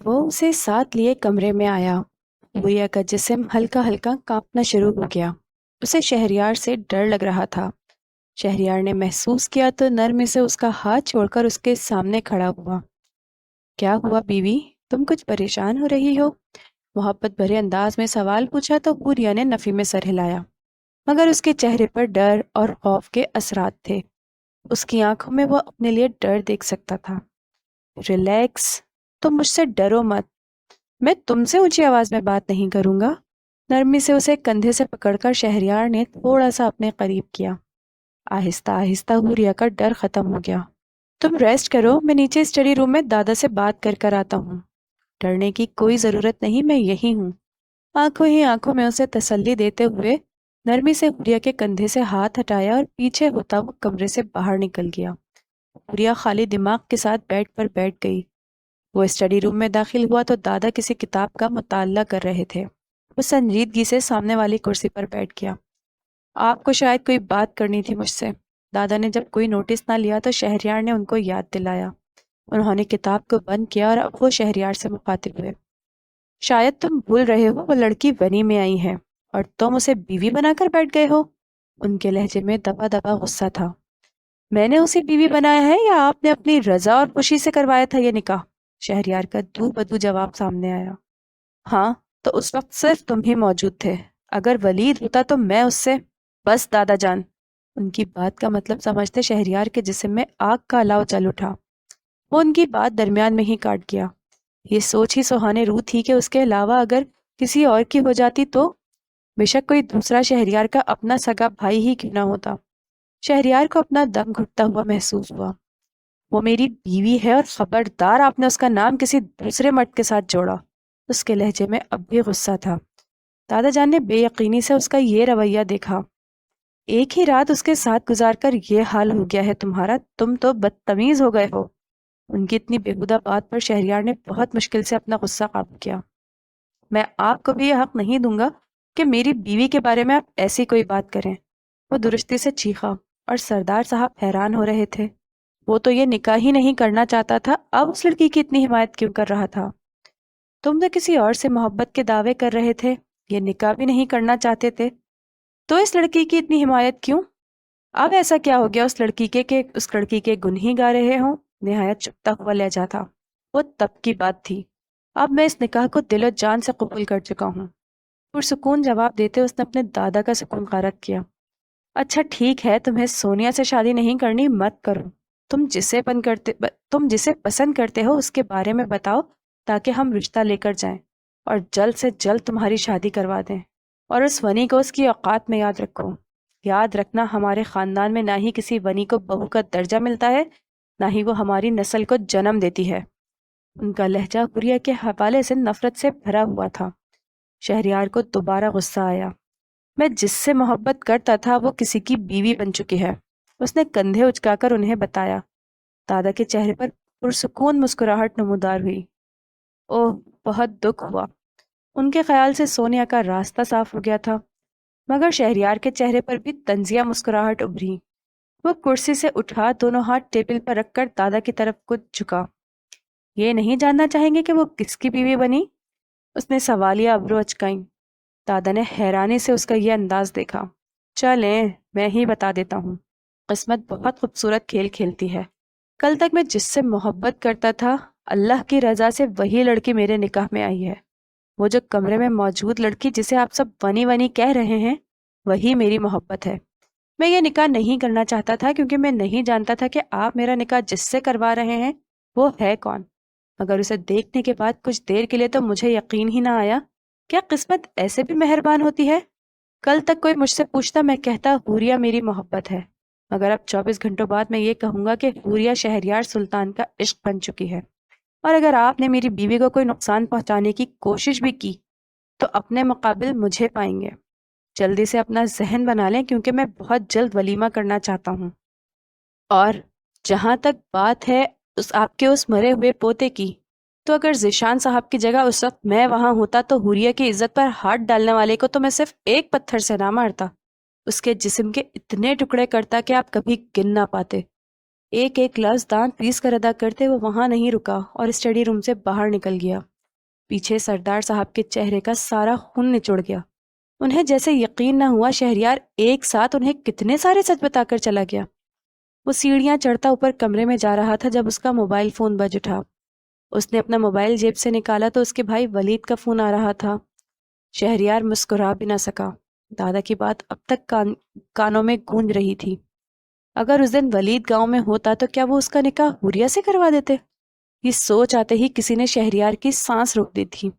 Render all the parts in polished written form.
وہ اسے ساتھ لیے کمرے میں آیا۔ بھیا کا جسم ہلکا ہلکا کانپنا شروع ہو گیا۔ اسے شہریار سے ڈر لگ رہا تھا۔ شہریار نے محسوس کیا تو نرمی سے اس کا ہاتھ چھوڑ کر اس کے سامنے کھڑا ہوا۔ کیا ہوا بیوی؟ تم کچھ پریشان ہو رہی ہو؟ محبت بھرے انداز میں سوال پوچھا تو بوریا نے نفی میں سر ہلایا، مگر اس کے چہرے پر ڈر اور خوف کے اثرات تھے۔ اس کی آنکھوں میں وہ اپنے لیے ڈر دیکھ سکتا تھا۔ ریلیکس، تم مجھ سے ڈرو مت، میں تم سے اونچی آواز میں بات نہیں کروں گا۔ نرمی سے اسے کندھے سے پکڑ کر شہریار نے تھوڑا سا اپنے قریب کیا۔ آہستہ آہستہ بوریا کا ڈر ختم ہو گیا۔ تم ریسٹ کرو، میں نیچے اسٹڈی روم میں دادا سے بات کر آتا ہوں۔ ڈرنے کی کوئی ضرورت نہیں، میں یہی ہوں۔ آنکھوں ہی آنکھوں میں اسے تسلی دیتے ہوئے نرمی سے بوریا کے کندھے سے ہاتھ ہٹایا اور پیچھے ہوتا وہ کمرے سے باہر نکل گیا۔ بوریا خالی دماغ کے ساتھ بیڈ پر بیٹھ گئی۔ وہ اسٹڈی روم میں داخل ہوا تو دادا کسی کتاب کا مطالعہ کر رہے تھے۔ وہ سنجیدگی سے سامنے والی کرسی پر بیٹھ گیا۔ آپ کو شاید کوئی بات کرنی تھی مجھ سے۔ دادا نے جب کوئی نوٹس نہ لیا تو شہریار نے ان کو یاد دلایا۔ انہوں نے کتاب کو بند کیا اور اب وہ شہریار سے مخاطب ہوئے۔ شاید تم بھول رہے ہو وہ لڑکی ونی میں آئی ہے اور تم اسے بیوی بنا کر بیٹھ گئے ہو۔ ان کے لہجے میں دبا دبا غصہ تھا۔ میں نے اسے بیوی بنایا ہے یا آپ نے اپنی رضا اور خوشی سے کروایا تھا یہ نکاح؟ شہریار کا دو بدو جواب سامنے آیا۔ ہاں، تو اس وقت صرف تم ہی موجود تھے۔ اگر ولید ہوتا تو میں اس سے… بس دادا جان۔ ان کی بات کا مطلب سمجھتے شہریار کے جسم میں آگ کا الاؤ چل اٹھا۔ وہ ان کی بات درمیان میں ہی کاٹ گیا۔ یہ سوچ ہی سہانے روح تھی کہ اس کے علاوہ اگر کسی اور کی ہو جاتی تو بے شک کوئی دوسرا شہریار کا اپنا سگا بھائی ہی کیوں نہ ہوتا۔ شہریار کو اپنا دم گھٹتا ہوا محسوس ہوا۔ وہ میری بیوی ہے اور خبردار آپ نے اس کا نام کسی دوسرے مرد کے ساتھ جوڑا۔ اس کے لہجے میں اب بھی غصہ تھا۔ دادا جان نے بے یقینی سے اس کا یہ رویہ دیکھا۔ ایک ہی رات اس کے ساتھ گزار کر یہ حال ہو گیا ہے تمہارا، تم تو بدتمیز ہو گئے ہو۔ ان کی اتنی بےہودہ بات پر شہریار نے بہت مشکل سے اپنا غصہ قابو کیا۔ میں آپ کو بھی یہ حق نہیں دوں گا کہ میری بیوی کے بارے میں آپ ایسی کوئی بات کریں۔ وہ درستی سے چیخا اور سردار صاحب حیران ہو رہے تھے۔ وہ تو یہ نکاح ہی نہیں کرنا چاہتا تھا، اب اس لڑکی کی اتنی حمایت کیوں کر رہا تھا؟ تم تو کسی اور سے محبت کے دعوے کر رہے تھے، یہ نکاح بھی نہیں کرنا چاہتے تھے، تو اس لڑکی کی اتنی حمایت کیوں؟ اب ایسا کیا ہو گیا اس لڑکی کے کہ اس لڑکی کے گن ہی گا رہے ہوں؟ نہایت چپتا ہوا لہجہ تھا۔ وہ تب کی بات تھی، اب میں اس نکاح کو دل و جان سے قبول کر چکا ہوں۔ پرسکون جواب دیتے اس نے اپنے دادا کا سکون غارت کیا۔ اچھا ٹھیک ہے، تمہیں سونیا سے شادی نہیں کرنی، مت کرو۔ تم جسے پسند کرتے ہو اس کے بارے میں بتاؤ تاکہ ہم رشتہ لے کر جائیں اور جلد سے جلد تمہاری شادی کروا دیں۔ اور اس ونی کو اس کی اوقات میں یاد رکھو۔ یاد رکھنا، ہمارے خاندان میں نہ ہی کسی ونی کو بہو کا درجہ ملتا ہے، نہ ہی وہ ہماری نسل کو جنم دیتی ہے۔ ان کا لہجہ بوریا کے حوالے سے نفرت سے بھرا ہوا تھا۔ شہریار کو دوبارہ غصہ آیا۔ میں جس سے محبت کرتا تھا وہ کسی کی بیوی بن چکی ہے، اس نے کندھے اچکا کر انہیں بتایا۔ دادا کے چہرے پر پرسکون مسکراہٹ نمودار ہوئی۔ اوہ، بہت دکھ ہوا۔ ان کے خیال سے سونیا کا راستہ صاف ہو گیا تھا، مگر شہریار کے چہرے پر بھی طنزیہ مسکراہٹ ابھری۔ وہ کرسی سے اٹھا، دونوں ہاتھ ٹیبل پر رکھ کر دادا کی طرف کو جھکا۔ یہ نہیں جاننا چاہیں گے کہ وہ کس کی بیوی بنی؟ اس نے سوالیہ ابرو اچکائیں۔ دادا نے حیرانی سے اس کا یہ انداز دیکھا۔ چلیں، میں ہی بتا دیتا ہوں۔ قسمت بہت خوبصورت کھیل کھیلتی ہے۔ کل تک میں جس سے محبت کرتا تھا، اللہ کی رضا سے وہی لڑکی میرے نکاح میں آئی ہے۔ وہ جو کمرے میں موجود لڑکی جسے آپ سب ونی ونی کہہ رہے ہیں، وہی میری محبت ہے۔ میں یہ نکاح نہیں کرنا چاہتا تھا کیونکہ میں نہیں جانتا تھا کہ آپ میرا نکاح جس سے کروا رہے ہیں وہ ہے کون، مگر اسے دیکھنے کے بعد کچھ دیر کے لیے تو مجھے یقین ہی نہ آیا۔ کیا قسمت ایسے بھی مہربان ہوتی ہے؟ کل تک کوئی مجھ سے پوچھتا، میں کہتا حوریہ میری محبت ہے، مگر اب 24 گھنٹوں بعد میں یہ کہوں گا کہ حوریہ شہریار سلطان کا عشق بن چکی ہے۔ اور اگر آپ نے میری بیوی کو کوئی نقصان پہنچانے کی کوشش بھی کی تو اپنے مقابل مجھے پائیں گے۔ جلدی سے اپنا ذہن بنا لیں کیونکہ میں بہت جلد ولیمہ کرنا چاہتا ہوں۔ اور جہاں تک بات ہے آپ کے اس مرے ہوئے پوتے کی، تو اگر ذیشان صاحب کی جگہ اس وقت میں وہاں ہوتا تو حوریہ کی عزت پر ہاتھ ڈالنے والے کو تو میں صرف ایک پتھر سے نہ مارتا، اس کے جسم کے اتنے ٹکڑے کرتا کہ آپ کبھی گن نہ پاتے۔ ایک ایک لفظ دانت پیس کر ادا کرتے وہ وہاں نہیں رکا اور اسٹڈی روم سے باہر نکل گیا۔ پیچھے سردار صاحب کے چہرے کا سارا خون نچوڑ گیا۔ انہیں جیسے یقین نہ ہوا شہریار ایک ساتھ انہیں کتنے سارے سچ بتا کر چلا گیا۔ وہ سیڑھیاں چڑھتا اوپر کمرے میں جا رہا تھا جب اس کا موبائل فون بج اٹھا۔ اس نے اپنا موبائل جیب سے نکالا تو اس کے بھائی ولید کا فون آ رہا تھا۔ شہریار مسکرا بھی نہ سکا۔ دادا کی بات اب تک کانوں میں گونج رہی تھی۔ اگر اس دن ولید گاؤں میں ہوتا تو کیا وہ اس کا نکاح حوریہ سے کروا دیتے؟ یہ سوچ آتے ہی کسی نے شہریار کی سانس روک دی تھی۔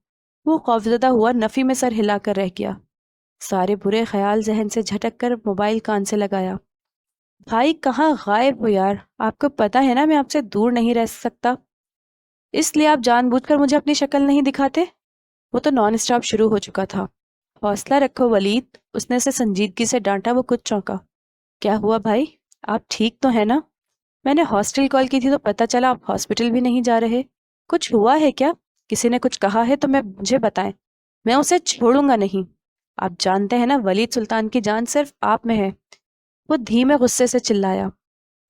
وہ خوفزدہ ہوا نفی میں سر ہلا کر رہ گیا۔ سارے برے خیال ذہن سے جھٹک کر موبائل کان سے لگایا۔ بھائی کہاں غائب ہو یار؟ آپ کو پتا ہے نا میں آپ سے دور نہیں رہ سکتا، اس لیے آپ جان بوجھ کر مجھے اپنی شکل نہیں دکھاتے؟ وہ تو نان اسٹاپ شروع ہو چکا تھا۔ حوصلہ رکھو ولید، اس نے اسے سنجیدگی سے ڈانٹا۔ وہ خود چونکا۔ کیا ہوا بھائی؟ آپ ٹھیک تو ہیں نا؟ میں نے ہاسٹل کال کی تھی تو پتہ چلا آپ ہاسپٹل بھی نہیں جا رہے۔ کچھ ہوا ہے کیا؟ کسی نے کچھ کہا ہے تو مجھے بتائیں، میں اسے چھوڑوں گا نہیں۔ آپ جانتے ہیں نا ولید سلطان کی جان صرف آپ میں ہے۔ وہ دھیمے غصے سے چلایا۔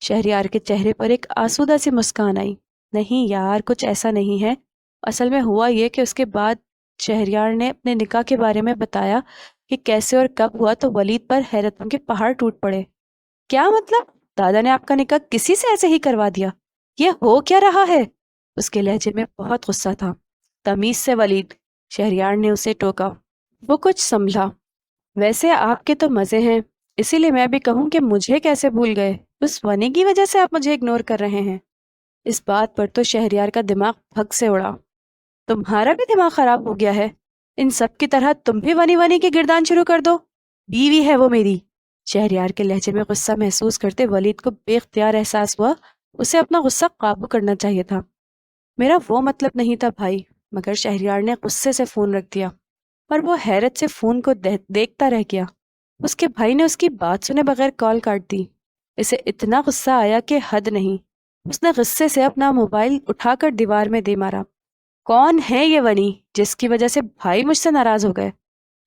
شہریار کے چہرے پر ایک آسودہ سی مسکان آئی۔ نہیں یار، کچھ ایسا نہیں ہے۔ اصل میں ہوا یہ کہ اس کے بعد شہریار نے اپنے نکاح کے بارے میں بتایا کہ کیسے اور کب ہوا تو ولید پر حیرتوں کے پہاڑ ٹوٹ پڑے۔ کیا مطلب؟ دادا نے آپ کا نکاح کسی سے ایسے ہی کروا دیا؟ یہ ہو کیا رہا ہے؟ اس کے لہجے میں بہت غصہ تھا۔ تمیز سے ولید، شہریار نے اسے ٹوکا۔ وہ کچھ سنبھلا۔ ویسے آپ کے تو مزے ہیں، اسی لیے میں بھی کہوں کہ مجھے کیسے بھول گئے؟ اس ونے کی وجہ سے آپ مجھے اگنور کر رہے ہیں۔ اس بات پر تو شہریار کا دماغ پھگ سے اڑا۔ تمہارا بھی دماغ خراب ہو گیا ہے؟ ان سب کی طرح تم بھی ونی ونی کی گردان شروع کر دو؟ بیوی ہے وہ میری۔ شہریار کے لہجے میں غصہ محسوس کرتے ولید کو بے اختیار احساس ہوا اسے اپنا غصہ قابو کرنا چاہیے تھا۔ میرا وہ مطلب نہیں تھا بھائی، مگر شہریار نے غصے سے فون رکھ دیا اور وہ حیرت سے فون کو دیکھتا رہ گیا۔ اس کے بھائی نے اس کی بات سنے بغیر کال کاٹ دی۔ اسے اتنا غصہ آیا کہ حد نہیں۔ اس نے غصے سے اپنا موبائل اٹھا کر دیوار میں دے مارا۔ کون ہے یہ ونی جس کی وجہ سے بھائی مجھ سے ناراض ہو گئے؟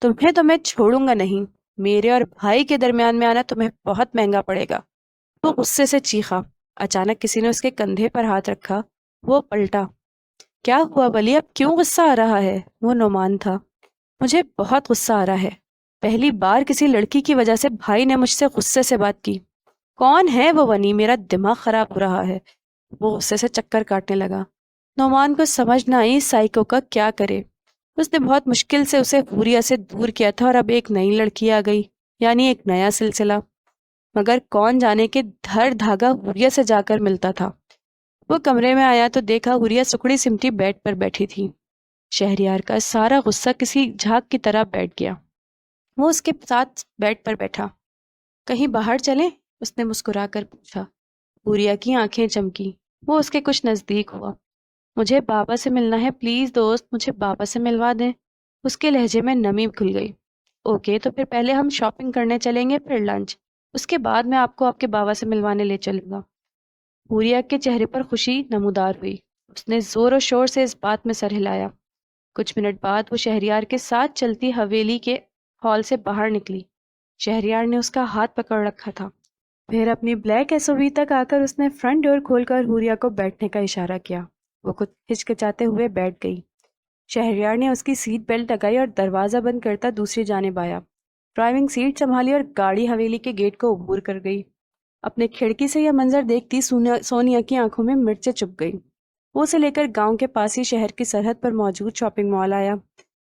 تمہیں تو میں چھوڑوں گا نہیں۔ میرے اور بھائی کے درمیان میں آنا تمہیں بہت مہنگا پڑے گا۔ وہ غصے سے چیخا۔ اچانک کسی نے اس کے کندھے پر ہاتھ رکھا۔ وہ پلٹا۔ کیا ہوا ولی؟ اب کیوں غصہ آ رہا ہے؟ وہ نعمان تھا۔ مجھے بہت غصہ آ رہا ہے۔ پہلی بار کسی لڑکی کی وجہ سے بھائی نے مجھ سے غصے سے بات کی۔ کون ہے وہ ونی؟ میرا دماغ خراب ہو رہا ہے۔ وہ غصے سے چکر کاٹنے لگا۔ نعمان کو سمجھ نہ آئی سائیکو کا کیا کرے۔ اس نے بہت مشکل سے اسے حوریہ سے دور کیا تھا اور اب ایک نئی لڑکی آ گئی، یعنی ایک نیا سلسلہ۔ مگر کون جانے کہ دھر دھاگا حوریہ سے جا کر ملتا تھا۔ وہ کمرے میں آیا تو دیکھا حوریہ سکڑی سمٹی بیڈ پر بیٹھی تھی۔ شہریار کا سارا غصہ کسی جھاگ کی طرح بیٹھ گیا۔ وہ اس کے ساتھ بیڈ پر بیٹھا۔ کہیں باہر چلیں؟ اس نے مسکرا کر پوچھا۔ حوریہ کی آنکھیں چمکی۔ وہ اس کے کچھ نزدیک ہوا۔ مجھے بابا سے ملنا ہے، پلیز دوست مجھے بابا سے ملوا دیں۔ اس کے لہجے میں نمی کھل گئی۔ اوکے تو پھر پہلے ہم شاپنگ کرنے چلیں گے، پھر لنچ، اس کے بعد میں آپ کو آپ کے بابا سے ملوانے لے چلوں گا۔ حوریہ کے چہرے پر خوشی نمودار ہوئی۔ اس نے زور و شور سے اس بات میں سر ہلایا۔ کچھ منٹ بعد وہ شہریار کے ساتھ چلتی حویلی کے ہال سے باہر نکلی۔ شہریار نے اس کا ہاتھ پکڑ رکھا تھا۔ پھر اپنی بلیک ایس او وی تک آ کر اس نے فرنٹ ڈور کھول کر حوریہ کو بیٹھنے کا اشارہ کیا۔ وہ کچھ ہچکچاتے ہوئے بیٹھ گئی۔ شہریار نے اس کی سیٹ بیلٹ لگائی اور دروازہ بند کرتا دوسری جانب آیا۔ ڈرائیونگ سیٹ سنبھالی اور گاڑی حویلی کے گیٹ کو عبور کر گئی۔ اپنے کھڑکی سے یہ منظر دیکھتی سونیا کی آنکھوں میں مرچیں چپ گئی۔ وہ اسے لے کر گاؤں کے پاس ہی شہر کی سرحد پر موجود شاپنگ مال آیا۔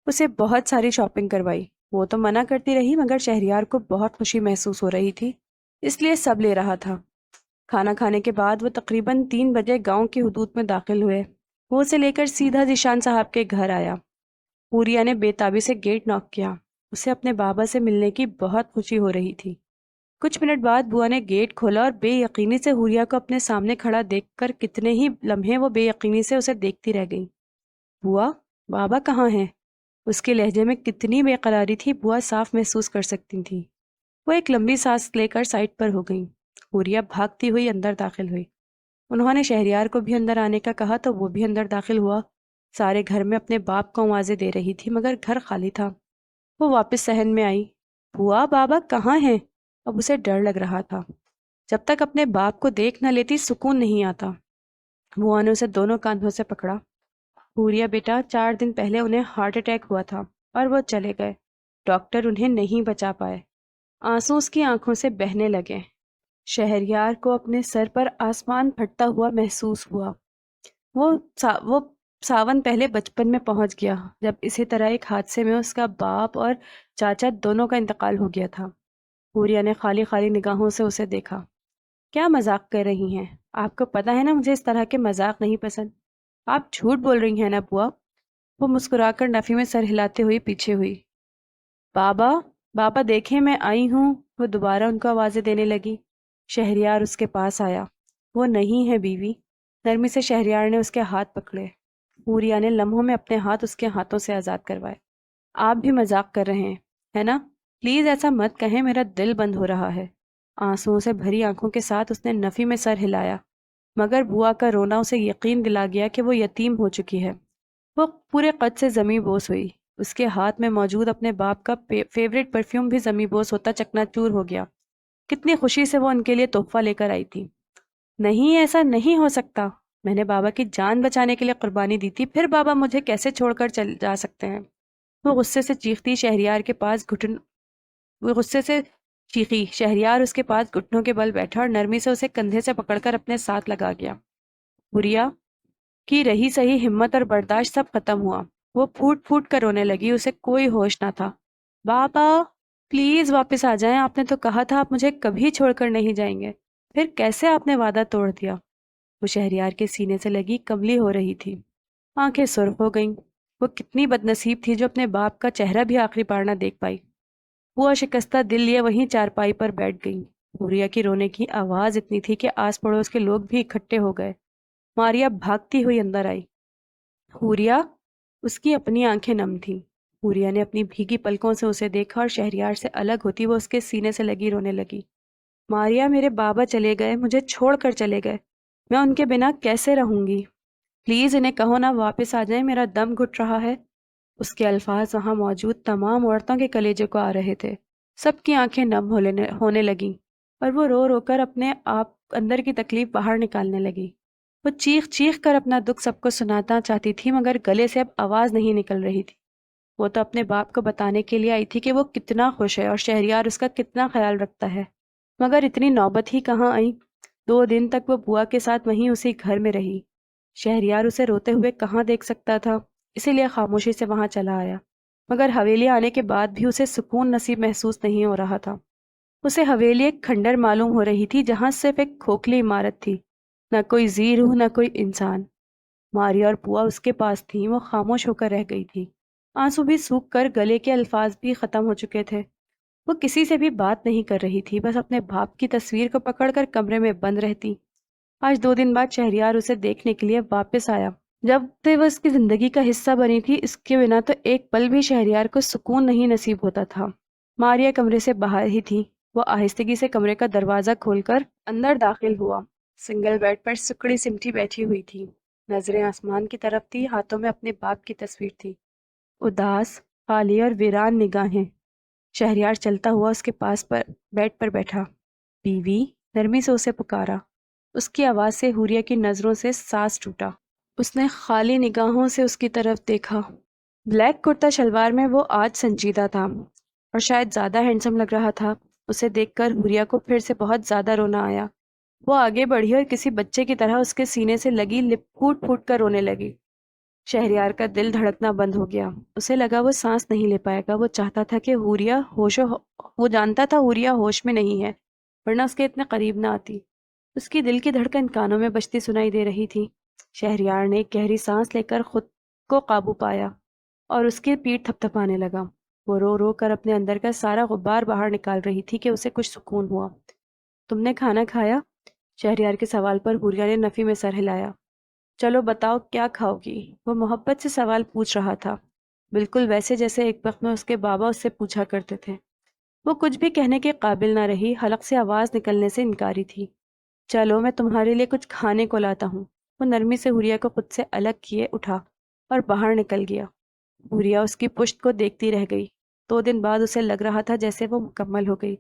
اسے بہت ساری شاپنگ کروائی۔ وہ تو منع کرتی رہی مگر شہریار کو بہت خوشی محسوس ہو رہی تھی، اس لیے سب لے رہا تھا۔ کھانا کھانے کے بعد وہ تقریباً 3 بجے گاؤں کی حدود میں داخل ہوئے۔ وہ اسے لے کر سیدھا ذیشان صاحب کے گھر آیا۔ حوریہ نے بے تابی سے گیٹ ناک کیا۔ اسے اپنے بابا سے ملنے کی بہت خوشی ہو رہی تھی۔ کچھ منٹ بعد بوا نے گیٹ کھولا اور بے یقینی سے حوریہ کو اپنے سامنے کھڑا دیکھ کر کتنے ہی لمحے وہ بے یقینی سے اسے دیکھتی رہ گئی۔ بوا، بابا کہاں ہیں؟ اس کے لہجے میں کتنی بے قراری تھی بوا صاف محسوس کر سکتی تھی۔ وہ ایک لمبی سانس لے کر سائڈ پر ہو گئی۔ حوریہ بھاگتی ہوئی اندر داخل ہوئی۔ انہوں نے شہریار کو بھی اندر آنے کا کہا تو وہ بھی اندر داخل ہوا۔ سارے گھر میں اپنے باپ کو آوازیں دے رہی تھی مگر گھر خالی تھا۔ وہ واپس صحن میں آئی۔ بوا، بابا کہاں ہیں؟ اب اسے ڈر لگ رہا تھا۔ جب تک اپنے باپ کو دیکھ نہ لیتی سکون نہیں آتا۔ بوا نے اسے دونوں کاندھوں سے پکڑا۔ حوریہ بیٹا، 4 دن پہلے انہیں ہارٹ اٹیک ہوا تھا اور وہ چلے گئے۔ ڈاکٹر انہیں نہیں بچا پائے۔ آنسو اس کی آنکھوں سے بہنے لگے۔ شہریار کو اپنے سر پر آسمان پھٹتا ہوا محسوس ہوا۔ وہ ساون پہلے بچپن میں پہنچ گیا جب اسی طرح ایک حادثے میں اس کا باپ اور چاچا دونوں کا انتقال ہو گیا تھا۔ حوریہ نے خالی خالی نگاہوں سے اسے دیکھا۔ کیا مذاق کر رہی ہیں؟ آپ کو پتہ ہے نا مجھے اس طرح کے مذاق نہیں پسند۔ آپ جھوٹ بول رہی ہیں نا بوا؟ وہ مسکرا کر نفی میں سر ہلاتے ہوئی پیچھے ہوئی۔ بابا، بابا دیکھیں میں آئی ہوں۔ وہ دوبارہ ان کو آوازیں دینے لگی۔ شہریار اس کے پاس آیا۔ وہ نہیں ہے بیوی۔ نرمی سے شہریار نے اس کے ہاتھ پکڑے۔ حوریہ نے لمحوں میں اپنے ہاتھ اس کے ہاتھوں سے آزاد کروائے۔ آپ بھی مذاق کر رہے ہیں ہے نا؟ پلیز ایسا مت کہیں، میرا دل بند ہو رہا ہے۔ آنسوؤں سے بھری آنکھوں کے ساتھ اس نے نفی میں سر ہلایا، مگر بوا کا رونا اسے یقین دلا گیا کہ وہ یتیم ہو چکی ہے۔ وہ پورے قد سے زمیں بوس ہوئی۔ اس کے ہاتھ میں موجود اپنے باپ کا فیوریٹ پرفیوم بھی زمیں بوس ہوتا چکنا چور ہو گیا۔ کتنی خوشی سے وہ ان کے لیے تحفہ لے کر آئی تھی۔ نہیں، ایسا نہیں ہو سکتا۔ میں نے بابا کی جان بچانے کے لیے قربانی دی تھی، پھر بابا مجھے کیسے چھوڑ کر چل جا سکتے ہیں؟ وہ غصے سے چیختی شہریار کے پاس شہریار اس کے پاس گھٹنوں کے بل بیٹھا اور نرمی سے اسے کندھے سے پکڑ کر اپنے ساتھ لگا گیا۔ حوریہ کی رہی صحیح ہمت اور برداشت سب ختم ہوا۔ وہ پھوٹ پھوٹ کر رونے لگی، اسے کوئی ہوش نہ تھا۔ بابا پلیز واپس آ جائیں، آپ نے تو کہا تھا آپ مجھے کبھی چھوڑ کر نہیں جائیں گے، پھر کیسے آپ نے وعدہ توڑ دیا؟ وہ شہریار کے سینے سے لگی کملی ہو رہی تھی، آنکھیں سرخ ہو گئیں۔ وہ کتنی بد نصیب تھی جو اپنے باپ کا چہرہ بھی آخری بار نہ دیکھ پائی۔ وہ شکستہ دل لیے وہیں چارپائی پر بیٹھ گئی۔ حوریہ کی رونے کی آواز اتنی تھی کہ آس پڑوس کے لوگ بھی اکٹھے ہو گئے۔ ماریا بھاگتی ہوئی اندر آئی۔ حوریہ، اس کی اپنی آنکھیں نم تھیں۔ حوریہ نے اپنی بھیگی پلکوں سے اسے دیکھا اور شہریار سے الگ ہوتی وہ اس کے سینے سے لگی رونے لگی۔ ماریا، میرے بابا چلے گئے، مجھے چھوڑ کر چلے گئے، میں ان کے بنا کیسے رہوں گی؟ پلیز انہیں کہو نا واپس آ جائیں، میرا دم گھٹ رہا ہے۔ اس کے الفاظ وہاں موجود تمام عورتوں کے کلیجے کو آ رہے تھے۔ سب کی آنکھیں نم ہونے لگیں اور وہ رو رو کر اپنے آپ اندر کی تکلیف باہر نکالنے لگی۔ وہ چیخ چیخ کر اپنا دکھ سب کو سنانا چاہتی تھی، مگر گلے سے اب آواز نہیں نکل رہی تھی۔ وہ تو اپنے باپ کو بتانے کے لیے آئی تھی کہ وہ کتنا خوش ہے اور شہریار اس کا کتنا خیال رکھتا ہے، مگر اتنی نوبت ہی کہاں آئی۔ 2 دن تک وہ بوا کے ساتھ وہیں اسی گھر میں رہی۔ شہریار اسے روتے ہوئے کہاں دیکھ سکتا تھا، اسی لیے خاموشی سے وہاں چلا آیا، مگر حویلی آنے کے بعد بھی اسے سکون نصیب محسوس نہیں ہو رہا تھا۔ اسے حویلی ایک کھنڈر معلوم ہو رہی تھی جہاں صرف ایک کھوکھلی عمارت تھی، نہ کوئی ذی روح نہ کوئی انسان۔ ماریا اور بوا اس کے پاس تھیں، وہ خاموش ہو کر رہ گئی تھی۔ آنسو بھی سوکھ کر گلے کے الفاظ بھی ختم ہو چکے تھے۔ وہ کسی سے بھی بات نہیں کر رہی تھی، بس اپنے باپ کی تصویر کو پکڑ کر کمرے میں بند رہتی۔ آج 2 دن بعد شہریار اسے دیکھنے کے لیے واپس آیا۔ جب سے وہ اس کی زندگی کا حصہ بنی تھی، اس کے بنا تو ایک پل بھی شہریار کو سکون نہیں نصیب ہوتا تھا۔ ماریا کمرے سے باہر ہی تھی۔ وہ آہستگی سے کمرے کا دروازہ کھول کر اندر داخل ہوا۔ سنگل بیڈ پر سکڑی سمٹی بیٹھی ہوئی تھی، نظریں آسمان کی طرف تھی، ہاتھوں میں اپنے باپ کی تصویر تھی۔ اداس، خالی اور ویران نگاہیں۔ شہریار چلتا ہوا اس کے پاس بیڈ پر بیٹھا۔ بیوی، نرمی سے اسے پکارا۔ اس کی آواز سے حوریہ کی نظروں سے سانس ٹوٹا۔ اس نے خالی نگاہوں سے اس کی طرف دیکھا۔ بلیک کرتا شلوار میں وہ آج سنجیدہ تھا اور شاید زیادہ ہینڈسم لگ رہا تھا۔ اسے دیکھ کر حوریہ کو پھر سے بہت زیادہ رونا آیا۔ وہ آگے بڑھی اور کسی بچے کی طرح اس کے سینے سے لگی لپ پھوٹ پھوٹ کر رونے لگی۔ شہریار کا دل دھڑکنا بند ہو گیا۔ اسے لگا وہ سانس نہیں لے پائے گا۔ وہ چاہتا تھا کہ وہ جانتا تھا حوریہ ہوش میں نہیں ہے، ورنہ اس کے اتنے قریب نہ آتی۔ اس کی دل کی دھڑکن کانوں میں بجتی سنائی دے رہی تھی۔ شہریار نے ایک گہری سانس لے کر خود کو قابو پایا اور اس کی پیٹھ تھپ تھپانے لگا۔ وہ رو رو کر اپنے اندر کا سارا غبار باہر نکال رہی تھی کہ اسے کچھ سکون ہوا۔ تم نے کھانا کھایا؟ شہریار کے سوال پر حوریہ نے نفی میں سر ہلایا۔ چلو بتاؤ کیا کھاؤ گی؟ وہ محبت سے سوال پوچھ رہا تھا، بالکل ویسے جیسے ایک وقت میں اس کے بابا اس سے پوچھا کرتے تھے۔ وہ کچھ بھی کہنے کے قابل نہ رہی، حلق سے آواز نکلنے سے انکاری تھی۔ چلو میں تمہارے لیے کچھ کھانے کو لاتا ہوں۔ وہ نرمی سے حوریہ کو خود سے الگ کیے اٹھا اور باہر نکل گیا۔ حوریہ اس کی پشت کو دیکھتی رہ گئی۔ 2 دن بعد اسے لگ رہا تھا جیسے وہ مکمل ہو گئی۔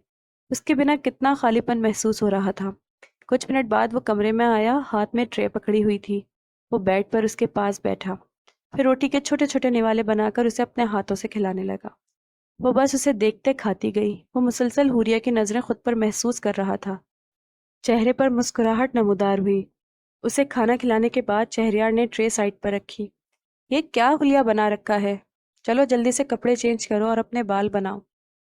اس کے بنا کتنا خالی پن محسوس ہو رہا تھا۔ کچھ منٹ بعد وہ کمرے میں آیا، ہاتھ میں ٹرے پکڑی ہوئی تھی۔ وہ بیڈ پر اس کے پاس بیٹھا۔ پھر روٹی کے چھوٹے چھوٹے نوالے بنا کر اسے اپنے ہاتھوں سے کھلانے لگا۔ وہ بس اسے دیکھتے کھاتی گئی۔ وہ مسلسل حوریہ کی نظریں خود پر محسوس کر رہا تھا۔ چہرے پر مسکراہٹ نمودار ہوئی۔ اسے کھانا کھلانے کے بعد شہریار نے ٹرے سائڈ پر رکھی۔ یہ کیا حلیہ بنا رکھا ہے؟ چلو جلدی سے کپڑے چینج کرو اور اپنے بال بناؤ،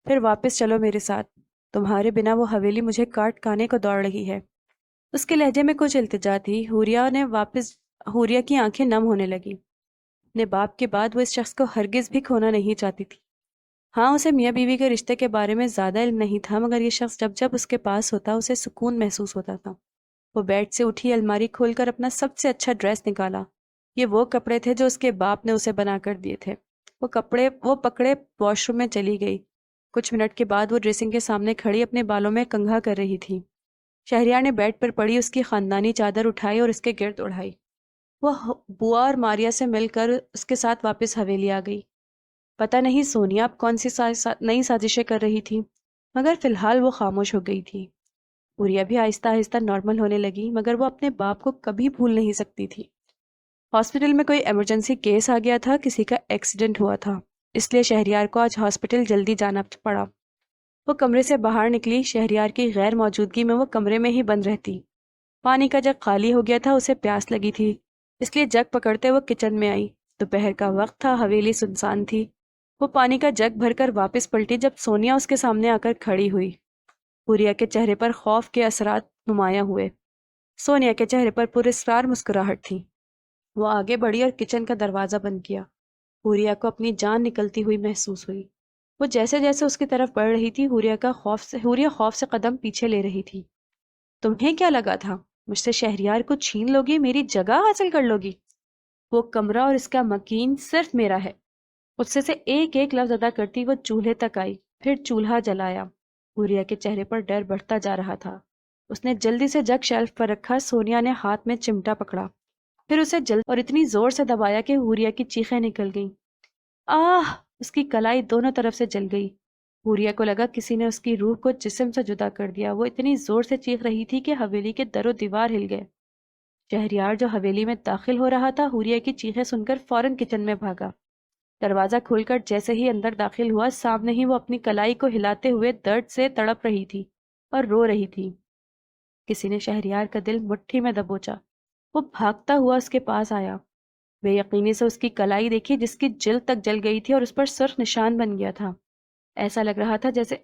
پھر واپس چلو میرے ساتھ۔ تمہارے بنا وہ حویلی مجھے کاٹ کھانے کو دوڑ رہی ہے۔ اس کے لہجے میں کچھ التجا تھی۔ حوریہ کی آنکھیں نم ہونے لگی۔ اپنے باپ کے بعد وہ اس شخص کو ہرگز بھی کھونا نہیں چاہتی تھی۔ ہاں، اسے میاں بیوی کے رشتے کے بارے میں زیادہ علم نہیں تھا، مگر یہ شخص جب جب اس کے پاس ہوتا اسے سکون محسوس ہوتا تھا۔ وہ بیڈ سے اٹھی، الماری کھول کر اپنا سب سے اچھا ڈریس نکالا۔ یہ وہ کپڑے تھے جو اس کے باپ نے اسے بنا کر دیے تھے۔ وہ پکڑے واش روم میں چلی گئی۔ کچھ منٹ کے بعد وہ ڈریسنگ کے سامنے کھڑی اپنے بالوں میں کنگھا کر رہی تھی۔ شہریار نے بیڈ پر پڑی اس کی خاندانی چادر اٹھائی اور اس کے گرد اڑائی۔ وہ بوا اور ماریا سے مل کر اس کے ساتھ واپس حویلی آ گئی۔ پتہ نہیں سونیا اب کون سی نئی سازشیں کر رہی تھی، مگر فی الحال وہ خاموش ہو گئی تھی۔ حوریہ بھی آہستہ آہستہ نارمل ہونے لگی، مگر وہ اپنے باپ کو کبھی بھول نہیں سکتی تھی۔ ہاسپٹل میں کوئی ایمرجنسی کیس آ گیا تھا، کسی کا ایکسیڈنٹ ہوا تھا، اس لیے شہریار کو آج ہاسپٹل جلدی جانا پڑا۔ وہ کمرے سے باہر نکلی۔ شہریار کی غیر موجودگی میں وہ کمرے میں ہی بند رہتی۔ پانی کا جگ خالی ہو گیا تھا، اسے پیاس لگی تھی، اس لیے جگ پکڑتے وہ کچن میں آئی۔ دوپہر کا وقت تھا، حویلی سنسان تھی۔ وہ پانی کا جگ بھر کر واپس پلٹی جب سونیا اس کے سامنے آ کر کھڑی ہوئی۔ حوریہ کے چہرے پر خوف کے اثرات نمایاں ہوئے۔ سونیا کے چہرے پر پراسرار مسکراہٹ تھی۔ وہ آگے بڑھی اور کچن کا دروازہ بند کیا۔ حوریہ کو اپنی جان نکلتی ہوئی محسوس ہوئی۔ وہ جیسے جیسے اس کی طرف بڑھ رہی تھی، حوریہ خوف سے قدم پیچھے لے رہی تھی۔ تمہیں کیا لگا تھا مجھ سے شہریار کو چھین لوگی، میری جگہ حاصل کر لوگی؟ وہ کمرہ اور اس کا مکین صرف میرا ہے۔ غصے سے ایک ایک لفظ ادا کرتی وہ چولہے تک آئی، پھر چولہا جلایا۔ حوریہ کے چہرے پر ڈر بڑھتا جا رہا تھا۔ اس نے جلدی سے جگ شیلف پر رکھا۔ سونیا نے ہاتھ میں چمٹا پکڑا، پھر اسے اور اتنی زور سے دبایا کہ حوریہ کی چیخیں نکل گئیں۔ آہ! اس کی کلائی دونوں طرف سے جل گئی۔ حوریہ کو لگا کسی نے اس کی روح کو جسم سے جدا کر دیا۔ وہ اتنی زور سے چیخ رہی تھی کہ حویلی کے در و دیوار ہل گئے۔ شہریار جو حویلی میں داخل ہو رہا تھا، حوریہ کی چیخیں سن کر فوراً کچن میں بھاگا۔ دروازہ کھول کر جیسے ہی اندر داخل ہوا، سامنے ہی وہ اپنی کلائی کو ہلاتے ہوئے درد سے تڑپ رہی تھی اور رو رہی تھی۔ کسی نے شہریار کا دل مٹھی میں دبوچا۔ وہ بھاگتا ہوا اس کے پاس آیا۔ بے یقینی سے اس کی کلائی دیکھی جس کی جلد تک جل گئی تھی اور اس پر سرخ نشان بن گیا تھا۔ ایسا لگ رہا تھا جیسے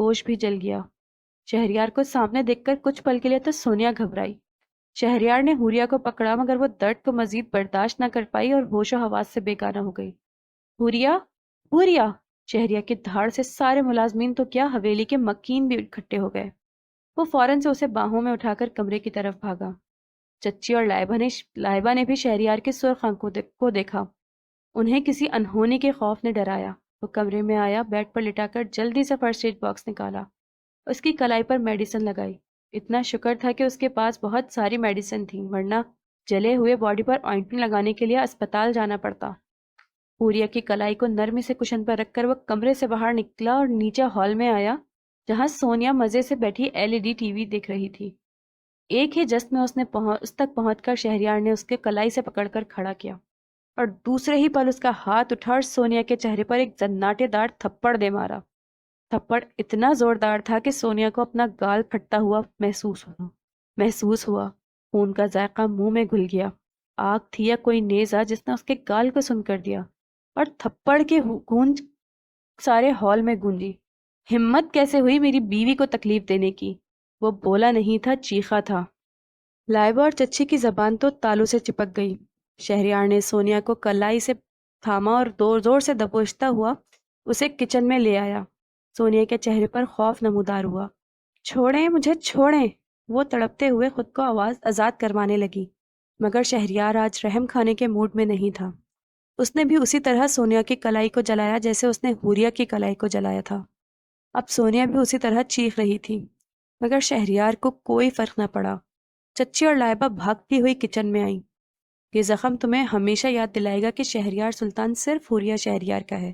گوشت بھی جل گیا۔ شہریار کو سامنے دیکھ کر کچھ پل کے لیے تو سونیا گھبرائی۔ شہریار نے حوریہ کو پکڑا، مگر وہ درد کو مزید برداشت نہ کر پائی اور ہوش و حواس سے بیگانہ ہو گئی۔ حوریہ! حوریہ! شہریار کی دھاڑ سے سارے ملازمین تو کیا، حویلی کے مکین بھی اکٹھے ہو گئے۔ وہ فوراً سے اسے باہوں میں اٹھا کر کمرے کی طرف بھاگا۔ چچی اور لائبہ نے بھی شہریار کی سرخ آنکھوں کو دیکھا۔ انہیں کسی انہونی کے خوف نے ڈرایا۔ وہ کمرے میں آیا، بیڈ پر لٹا کر جلدی سے فرسٹ ایڈ باکس نکالا، اس کی کلائی پر میڈیسن لگائی۔ اتنا شکر تھا کہ اس کے پاس بہت ساری میڈیسن تھی، ورنہ جلے ہوئے باڈی پر آئنٹمنٹ لگانے کے لیے اسپتال جانا پڑتا۔ حوریہ کی کلائی کو نرمی سے کشن پر رکھ کر وہ کمرے سے باہر نکلا اور نیچے ہال میں آیا، جہاں سونیا مزے سے بیٹھی LED ٹی وی دیکھ رہی تھی۔ ایک ہی جست میں اس تک پہنچ کر شہریار نے اس کے کلائی سے پکڑ کر کھڑا کیا اور دوسرے ہی پل اس کا ہاتھ اٹھا اور سونیا کے چہرے پر ایک زناٹے دار تھپڑ دے مارا۔ تھپڑ اتنا زوردار تھا کہ سونیا کو اپنا گال پھٹتا ہوا محسوس ہوا۔ خون کا ذائقہ منہ میں گھل گیا۔ آگ تھی یا کوئی نیزہ جس نے اس کے گال کو سن کر دیا، اور تھپڑ کی گونج سارے ہال میں گونجی۔ ہمت کیسے ہوئی میری بیوی کو تکلیف دینے کی؟ وہ بولا نہیں تھا، چیخا تھا۔ لائبہ اور چچی کی زبان تو تالو سے چپک گئی۔ شہریار نے سونیا کو کلائی سے تھاما اور زور زور سے دبوچتا ہوا اسے کچن میں لے آیا۔ سونیا کے چہرے پر خوف نمودار ہوا۔ چھوڑیں مجھے، چھوڑیں! وہ تڑپتے ہوئے خود کو آزاد کروانے لگی، مگر شہریار آج رحم کھانے کے موڈ میں نہیں تھا۔ اس نے بھی اسی طرح سونیا کی کلائی کو جلایا جیسے اس نے حوریہ کی کلائی کو جلایا تھا۔ اب سونیا بھی اسی طرح چیخ رہی تھی، مگر شہریار کو کوئی فرق نہ پڑا۔ چچی اور لائبہ بھاگتی ہوئی کچن میں آئیں۔ یہ زخم تمہیں ہمیشہ یاد دلائے گا کہ شہریار سلطان صرف حوریہ شہریار کا ہے۔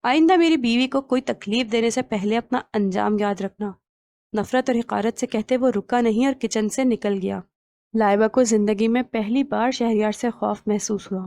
آئندہ میری بیوی کو کوئی تکلیف دینے سے پہلے اپنا انجام یاد رکھنا۔ نفرت اور حقارت سے کہتے وہ رکا نہیں اور کچن سے نکل گیا۔ لائبہ کو زندگی میں پہلی بار شہریار سے خوف محسوس ہوا۔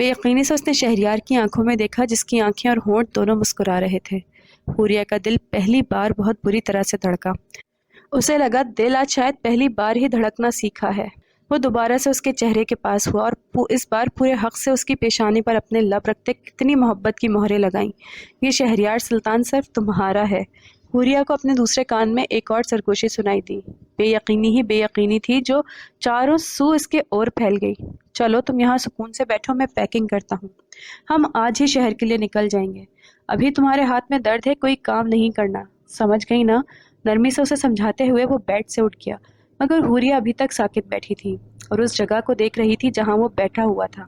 بے یقینی سے اس نے شہریار کی آنکھوں میں دیکھا جس کی آنکھیں اور ہونٹ دونوں مسکرا رہے تھے۔ حوریہ کا دل پہلی بار بہت بری طرح سے دھڑکا۔ اسے لگا دل آج شاید پہلی بار ہی دھڑکنا سیکھا ہے۔ وہ دوبارہ سے اس کے چہرے کے پاس ہوا اور اس بار پورے حق سے اس کی پیشانی پر اپنے لب رکھتے کتنی محبت کی مہریں لگائیں۔ یہ شہریار سلطان صرف تمہارا ہے۔ حوریہ کو اپنے دوسرے کان میں ایک اور سرگوشی سنائی دی۔ بے یقینی ہی بے یقینی تھی جو چاروں سو اس کے اور پھیل گئی۔ چلو تم یہاں سکون سے بیٹھو، میں پیکنگ کرتا ہوں۔ ہم آج ہی شہر کے لیے نکل جائیں گے۔ ابھی تمہارے ہاتھ میں درد ہے، کوئی کام نہیں کرنا، سمجھ گئی نا؟ نرمی سے اسے سمجھاتے ہوئے وہ بیڈ سے اٹھ گیا، مگر حوریہ ابھی تک ساکت بیٹھی تھی اور اس جگہ کو دیکھ رہی تھی جہاں وہ بیٹھا ہوا تھا۔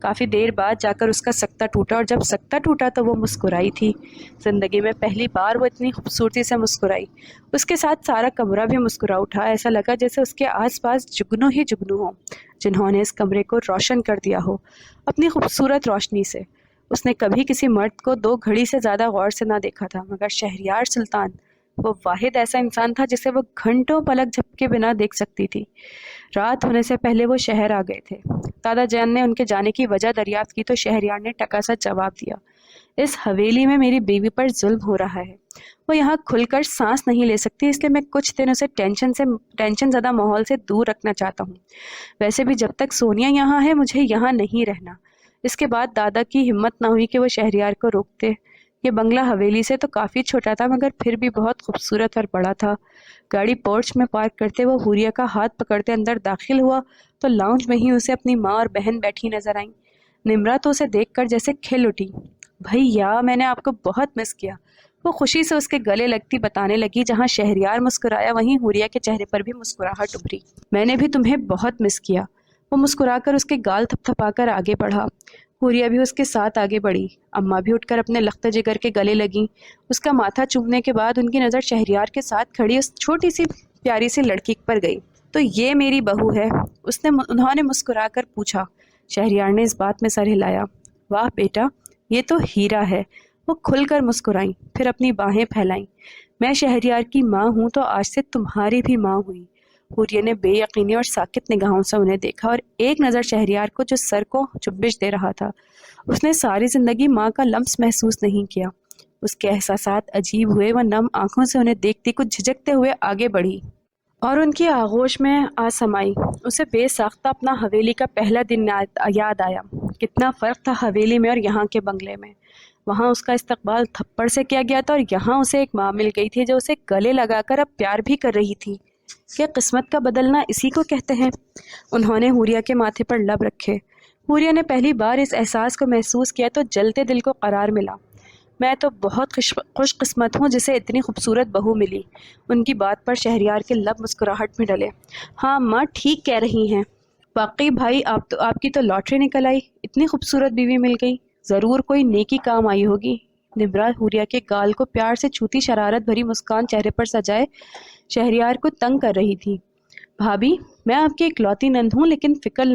کافی دیر بعد جا کر اس کا سکتہ ٹوٹا، اور جب سکتہ ٹوٹا تو وہ مسکرائی تھی۔ زندگی میں پہلی بار وہ اتنی خوبصورتی سے مسکرائی۔ اس کے ساتھ سارا کمرہ بھی مسکرا اٹھا۔ ایسا لگا جیسے اس کے آس پاس جگنو ہی جگنو ہوں جنہوں نے اس کمرے کو روشن کر دیا ہو اپنی خوبصورت روشنی سے۔ اس نے کبھی کسی مرد کو 2 گھڑی سے زیادہ غور سے نہ دیکھا تھا، مگر شہریار سلطان وہ واحد ایسا انسان تھا جسے وہ گھنٹوں پلک جھپکے بنا دیکھ سکتی تھی۔ رات ہونے سے پہلے وہ شہر آ گئے تھے۔ دادا جان نے ان کے جانے کی وجہ دریافت کی تو شہریار نے ٹکا سا جواب دیا، اس حویلی میں میری بیوی پر ظلم ہو رہا ہے، وہ یہاں کھل کر سانس نہیں لے سکتی، اس لیے میں کچھ دن اسے ٹینشن زدہ ماحول سے دور رکھنا چاہتا ہوں۔ ویسے بھی جب تک سونیا یہاں ہے مجھے یہاں نہیں رہنا۔ اس کے بعد دادا کی ہمت نہ ہوئی کہ وہ شہریار کو روکتے۔ یہ بنگلہ حویلی سے تو کافی چھوٹا تھا مگر پھر بھی بہت خوبصورت اور بڑا تھا۔ گاڑی پورچ میں پارک کرتے وہ حوریہ کا ہاتھ پکڑتے اندر داخل ہوا تو لاؤنج میں ہی اسے اپنی ماں اور بہن بیٹھی نظر آئیں۔ نمرا تو اسے دیکھ کر جیسے کھل اٹھی۔ بھیا میں نے آپ کو بہت مس کیا، وہ خوشی سے اس کے گلے لگتی بتانے لگی۔ جہاں شہریار مسکرایا وہیں حوریہ کے چہرے پر بھی مسکراہٹ ابھری۔ میں نے بھی تمہیں بہت مس کیا۔ وہ مسکرا کر اس کے گال تھپ تھپا کر آگے بڑھا۔ حوریہ بھی اس کے ساتھ آگے بڑھی۔ اماں بھی اٹھ کر اپنے لخت جگر کے گلے لگیں۔ اس کا ماتھا چومنے کے بعد ان کی نظر شہریار کے ساتھ کھڑی اس چھوٹی سی پیاری سی لڑکی پر گئی۔ تو یہ میری بہو ہے؟ انہوں نے مسکرا کر پوچھا۔ شہریار نے اس بات میں سر ہلایا۔ واہ بیٹا، یہ تو ہیرا ہے۔ وہ کھل کر مسکرائیں، پھر اپنی باہیں پھیلائیں۔ میں شہریار کی ماں ہوں تو آج سے تمہاری بھی ماں ہوئی۔ حوریہ نے بے یقینی اور ساکت نگاہوں سے انہیں دیکھا اور ایک نظر شہریار کو جو سر کو چبش دے رہا تھا۔ اس نے ساری زندگی ماں کا لمس محسوس نہیں کیا۔ اس کے احساسات عجیب ہوئے۔ وہ نم آنکھوں سے انہیں دیکھتی کچھ جھجکتے ہوئے آگے بڑھی اور ان کی آغوش میں آ سمائی۔ اسے بے ساختہ اپنا حویلی کا پہلا دن یاد آیا۔ کتنا فرق تھا حویلی میں اور یہاں کے بنگلے میں۔ وہاں اس کا استقبال تھپڑ سے کیا گیا تھا اور یہاں اسے ایک ماں مل گئی تھی جو اسے گلے لگا کر اب پیار بھی کر رہی تھی۔ کیا قسمت کا بدلنا اسی کو کہتے ہیں؟ انہوں نے حوریہ کے ماتھے پر لب رکھے۔ حوریہ نے پہلی بار اس احساس کو محسوس کیا تو جلتے دل کو قرار ملا۔ میں تو بہت خوش قسمت ہوں جسے اتنی خوبصورت بہو ملی۔ ان کی بات پر شہریار کے لب مسکراہٹ میں ڈلے۔ ہاں ماں ٹھیک کہہ رہی ہیں، واقعی بھائی آپ کی تو لاٹری نکل آئی، اتنی خوبصورت بیوی مل گئی، ضرور کوئی نیکی کام آئی ہوگی۔ نبرا حوریہ کے گال کو پیار سے چھوتی شرارت بھری مسکان چہرے پر سجائے شہریار کو تنگ کر رہی تھی۔ بھابھی میں آپ کی اکلوتی نند ہوں، لیکن فکر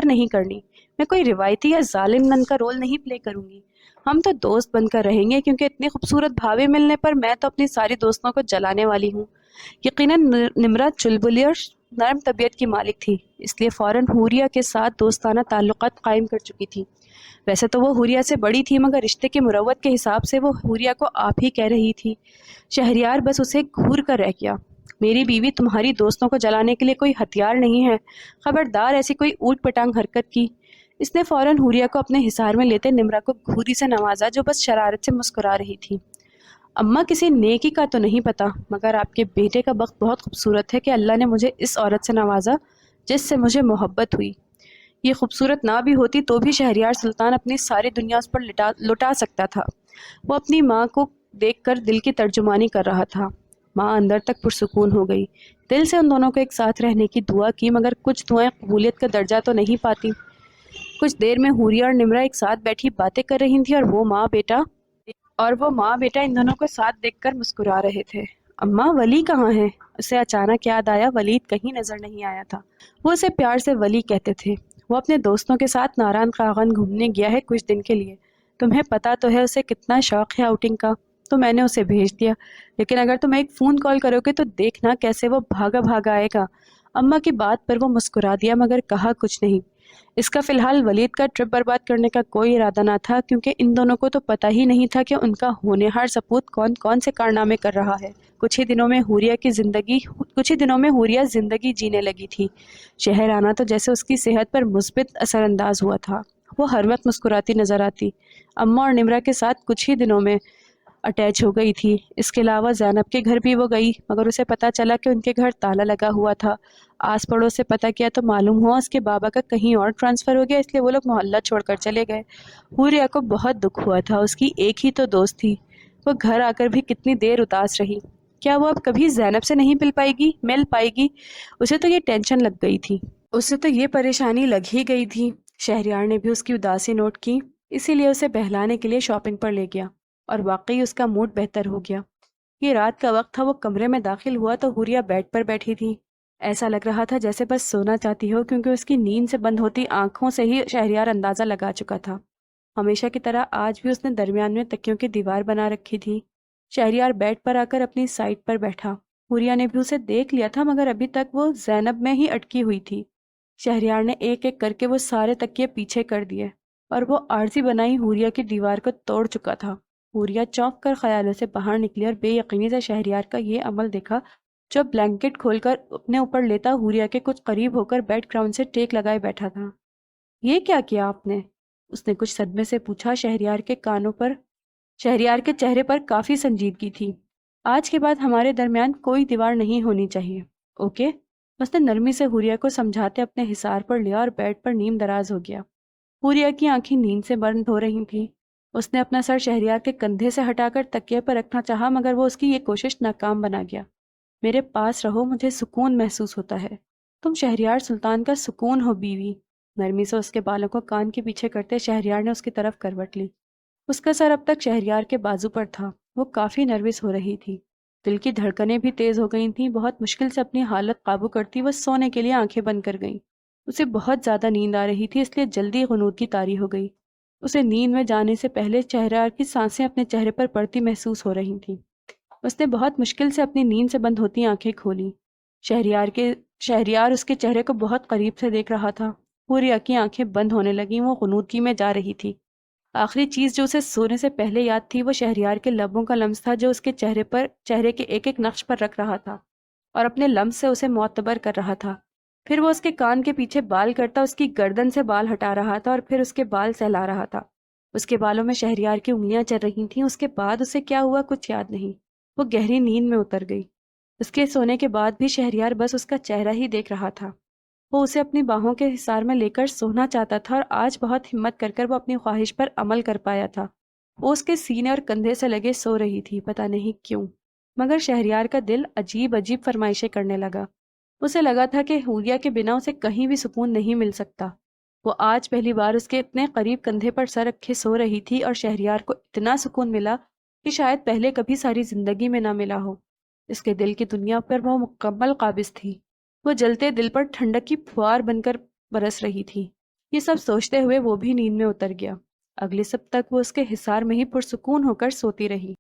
نہیں کرنی، میں کوئی روایتی یا ظالم نند کا رول نہیں پلے کروں گی۔ ہم تو دوست بن کر رہیں گے، کیونکہ اتنی خوبصورت بھابھی ملنے پر میں تو اپنی ساری دوستوں کو جلانے والی ہوں۔ یقیناً نمرا چلبلی اور نرم طبیعت کی مالک تھی، اس لیے فوراً حوریہ کے ساتھ دوستانہ تعلقات قائم کر چکی تھی۔ ویسے تو وہ حوریہ سے بڑی تھی مگر رشتے کی مروت کے حساب سے وہ حوریہ کو آپ ہی کہہ رہی تھی۔ شہریار بس اسے گھور کر رہ گیا۔ میری بیوی تمہاری دوستوں کو جلانے کے لیے کوئی ہتھیار نہیں ہے، خبردار ایسی کوئی اوٹ پٹانگ حرکت کی۔ اس نے فوراً حوریہ کو اپنے حصار میں لیتے نمرا کو گھوری سے نوازا جو بس شرارت سے مسکرا رہی تھی۔ اماں کسی نیکی کا تو نہیں پتا، مگر آپ کے بیٹے کا بخت بہت خوبصورت ہے کہ اللہ نے مجھے اس عورت سے نوازا جس سے مجھے محبت ہوئی۔ یہ خوبصورت نہ بھی ہوتی تو بھی شہریار سلطان اپنی ساری دنیا اس پر لٹا سکتا تھا۔ وہ اپنی ماں کو دیکھ کر دل کی ترجمانی کر رہا تھا۔ ماں اندر تک پرسکون ہو گئی، دل سے ان دونوں کو ایک ساتھ رہنے کی دعا کی، مگر کچھ دعائیں قبولیت کا درجہ تو نہیں پاتی۔ کچھ دیر میں حوریہ اور نمرا ایک ساتھ بیٹھی باتیں کر رہی تھیں اور وہ ماں بیٹا ان دونوں کو ساتھ دیکھ کر مسکرا رہے تھے۔ اماں ولی کہاں ہے؟ اسے اچانک یاد آیا ولید کہیں نظر نہیں آیا تھا۔ وہ اسے پیار سے ولی کہتے تھے۔ وہ اپنے دوستوں کے ساتھ ناران قاغن گھومنے گیا ہے کچھ دن کے لیے۔ تمہیں پتا تو ہے اسے کتنا شوق ہے آؤٹنگ کا، تو میں نے اسے بھیج دیا، لیکن اگر تم ایک فون کال کرو گے تو دیکھنا کیسے وہ بھاگا آئے گا۔ اماں کی بات پر وہ مسکرا دیا مگر کہا کچھ نہیں۔ اس کا فی الحال ولید کا ٹرپ برباد کرنے کا کوئی ارادہ نہ تھا، کیونکہ ان دونوں کو تو پتہ ہی نہیں تھا کہ ان کا ہونہار سپوت کون کون سے کارنامے کر رہا ہے۔ کچھ ہی دنوں میں حوریہ زندگی جینے لگی تھی۔ شہر آنا تو جیسے اس کی صحت پر مثبت اثر انداز ہوا تھا۔ وہ ہر وقت مسکراتی نظر آتی، اماں اور نمرہ کے ساتھ کچھ ہی دنوں میں اٹیچ ہو گئی تھی۔ اس کے علاوہ زینب کے گھر بھی وہ گئی، مگر اسے پتہ چلا کہ ان کے گھر تالا لگا ہوا تھا۔ آس پڑوس سے پتہ کیا تو معلوم ہوا اس کے بابا کا کہیں اور ٹرانسفر ہو گیا، اس لیے وہ لوگ محلہ چھوڑ کر چلے گئے۔ حوریہ کو بہت دکھ ہوا تھا، اس کی ایک ہی تو دوست تھی۔ وہ گھر آ کر بھی کتنی دیر اداس رہی۔ کیا وہ اب کبھی زینب سے نہیں مل پائے گی؟ اسے تو یہ ٹینشن لگ گئی تھی، اسے تو یہ پریشانی لگ ہی گئی تھی۔ شہریار نے بھی اس کی اداسی نوٹ کی، اسی لیے اسے بہلانے کے لیے شاپنگ پر لے گیا، اور واقعی اس کا موڈ بہتر ہو گیا۔ یہ رات کا وقت تھا، وہ کمرے میں داخل ہوا تو حوریہ بیڈ پر بیٹھی تھی۔ ایسا لگ رہا تھا جیسے بس سونا چاہتی ہو، کیونکہ اس کی نیند سے بند ہوتی آنکھوں سے ہی شہریار اندازہ لگا چکا تھا۔ ہمیشہ کی طرح آج بھی اس نے درمیان میں تکیوں کی دیوار بنا رکھی تھی۔ شہریار بیڈ پر آ کر اپنی سائٹ پر بیٹھا۔ حوریہ نے بھی اسے دیکھ لیا تھا، مگر ابھی تک وہ زینب میں ہی اٹکی ہوئی تھی۔ شہریار نے ایک ایک کر کے وہ سارے تکیے پیچھے کر دیے، اور وہ عارضی بنائی حوریہ کی دیوار کو توڑ چکا تھا۔ حوریہ چونک کر خیالوں سے باہر نکلی اور بے یقینی سے شہریار کا یہ عمل دیکھا، جو بلینکٹ کھول کر اپنے اوپر لیتا حوریہ کے کچھ قریب ہو کر بیڈ گراؤنڈ سے ٹیک لگائے بیٹھا تھا۔ یہ کیا کیا آپ نے؟ اس نے کچھ صدمے سے پوچھا۔ شہریار کے چہرے پر کافی سنجیدگی تھی۔ آج کے بعد ہمارے درمیان کوئی دیوار نہیں ہونی چاہیے، اوکے؟ اس نے نرمی سے حوریہ کو سمجھاتے اپنے حصار پر لیا اور بیڈ پر نیم دراز ہو گیا۔ حوریہ کی آنکھیں نیند سے بند ہو رہی تھیں۔ اس نے اپنا سر شہریار کے کندھے سے ہٹا کر تکیے پر رکھنا چاہا، مگر وہ اس کی یہ کوشش ناکام بنا گیا۔ میرے پاس رہو، مجھے سکون محسوس ہوتا ہے۔ تم شہریار سلطان کا سکون ہو بیوی۔ نرمی سے اس کے بالوں کو کان کے پیچھے کرتے شہریار نے اس کی طرف کروٹ لی۔ اس کا سر اب تک شہریار کے بازو پر تھا۔ وہ کافی نروس ہو رہی تھی، دل کی دھڑکنیں بھی تیز ہو گئی تھیں۔ بہت مشکل سے اپنی حالت قابو کرتی وہ سونے کے لیے آنکھیں بند کر گئی۔ اسے بہت زیادہ نیند آ رہی تھی، اس لیے جلدی غنودگی طاری ہو گئی۔ اسے نیند میں جانے سے پہلے شہریار کی سانسیں اپنے چہرے پر پڑتی محسوس ہو رہی تھیں۔ اس نے بہت مشکل سے اپنی نیند سے بند ہوتی آنکھیں کھولیں۔ شہریار اس کے چہرے کو بہت قریب سے دیکھ رہا تھا۔ حوریہ کی آنکھیں بند ہونے لگیں، وہ غنودگی میں جا رہی تھی۔ آخری چیز جو اسے سونے سے پہلے یاد تھی وہ شہریار کے لبوں کا لمس تھا، جو اس کے چہرے کے ایک ایک نقش پر رکھ رہا تھا اور اپنے لمس سے اسے معتبر کر رہا تھا۔ پھر وہ اس کے کان کے پیچھے بال کرتا اس کی گردن سے بال ہٹا رہا تھا اور پھر اس کے بال سہلا رہا تھا۔ اس کے بالوں میں شہریار کی انگلیاں چل رہی تھیں۔ اس کے بعد اسے کیا ہوا کچھ یاد نہیں۔ وہ گہری نیند میں اتر گئی۔ اس کے سونے کے بعد بھی شہریار بس اس کا چہرہ ہی دیکھ رہا تھا۔ وہ اسے اپنی باہوں کے حصار میں لے کر سونا چاہتا تھا، اور آج بہت ہمت کر کر وہ اپنی خواہش پر عمل کر پایا تھا۔ وہ اس کے سینے اور کندھے سے لگے سو رہی تھی، پتہ نہیں کیوں، مگر شہریار کا دل عجیب فرمائشیں کرنے لگا۔ اسے لگا تھا کہ حوریہ کے بنا اسے کہیں بھی سکون نہیں مل سکتا۔ وہ آج پہلی بار اس کے اتنے قریب کندھے پر سر رکھے سو رہی تھی، اور شہریار کو اتنا سکون ملا کہ شاید پہلے کبھی ساری زندگی میں نہ ملا ہو۔ اس کے دل کی دنیا پر وہ مکمل قابض تھی۔ وہ جلتے دل پر ٹھنڈک کی پھوار بن کر برس رہی تھی۔ یہ سب سوچتے ہوئے وہ بھی نیند میں اتر گیا۔ اگلے سب تک وہ اس کے حصار میں ہی پرسکون ہو کر سوتی رہی۔